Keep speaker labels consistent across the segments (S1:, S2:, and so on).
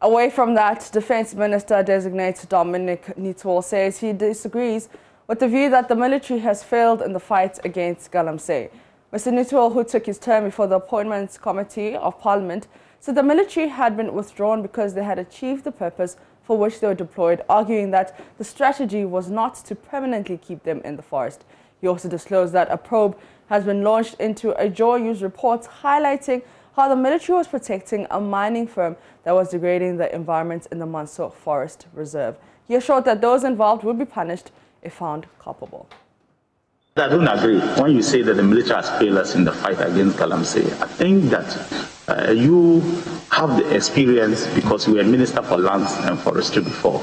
S1: Away from that, Defense Minister designate Dominic Nitwell says he disagrees with the view that the military has failed in the fight against galamsey. Mr. Nitwell, who took his term before the Appointments Committee of Parliament, said the military had been withdrawn because they had achieved the purpose for which they were deployed, arguing that the strategy was not to permanently keep them in the forest. He also disclosed that a probe has been launched into a JoyNews report highlighting how the military was protecting a mining firm that was degrading the environment in the Manso Forest Reserve. He assured that those involved would be punished if found culpable.
S2: I don't agree when you say that the military has failed us in the fight against galamsey. I think that you have the experience because you were Minister for Lands and Forestry before.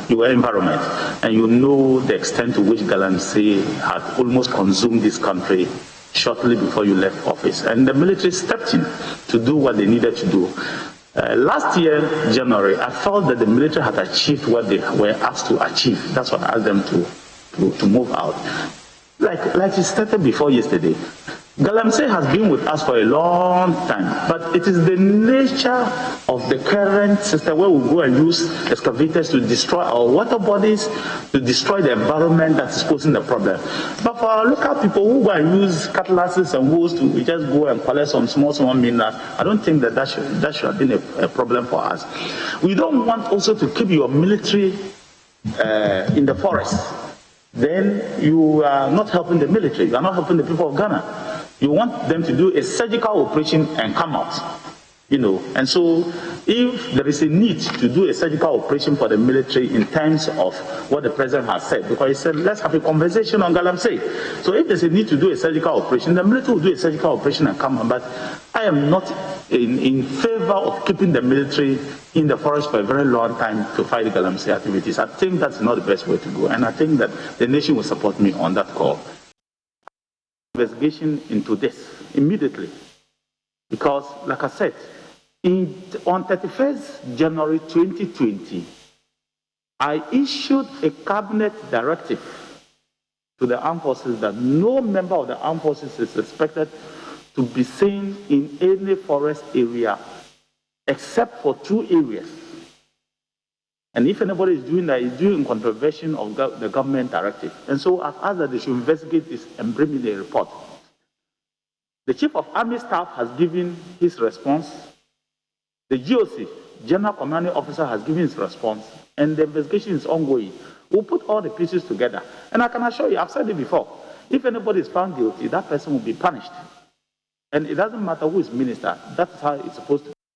S2: You were environment, and you know the extent to which galamsey had almost consumed this country shortly before you left office. And the military stepped in to do what they needed to do. Last year, January, I felt that the military had achieved what they were asked to achieve. That's what I asked them to move out. Like you stated before yesterday, galamsey has been with us for a long time, but it is the nature of the current system where we go and use excavators to destroy our water bodies, to destroy the environment that is posing the problem. But for our local people who go and use cutlasses and hoes to just go and collect some small minerals, I don't think that should have been a problem for us. We don't want also to keep your military in the forest. Then you are not helping the military, you are not helping the people of Ghana. You want them to do a surgical operation and come out, And so if there is a need to do a surgical operation for the military in terms of what the president has said, because he said, let's have a conversation on galamsey. So if there's a need to do a surgical operation, the military will do a surgical operation and come out. But I am not in favor of keeping the military in the forest for a very long time to fight galamsey activities. I think that's not the best way to go. And I think that the nation will support me on that call. Investigation into this immediately, because like I said, on 31st January 2020, I issued a cabinet directive to the armed forces that no member of the armed forces is expected to be seen in any forest area except for 2 areas. And if anybody is doing that, is doing in contravention of the government directive. And so I've asked that they should investigate this and bring me a report. The Chief of Army Staff has given his response. The GOC, General Commanding Officer, has given his response. And the investigation is ongoing. We'll put all the pieces together. And I can assure you, I've said it before, if anybody is found guilty, that person will be punished. And it doesn't matter who is minister. That's how it's supposed to be.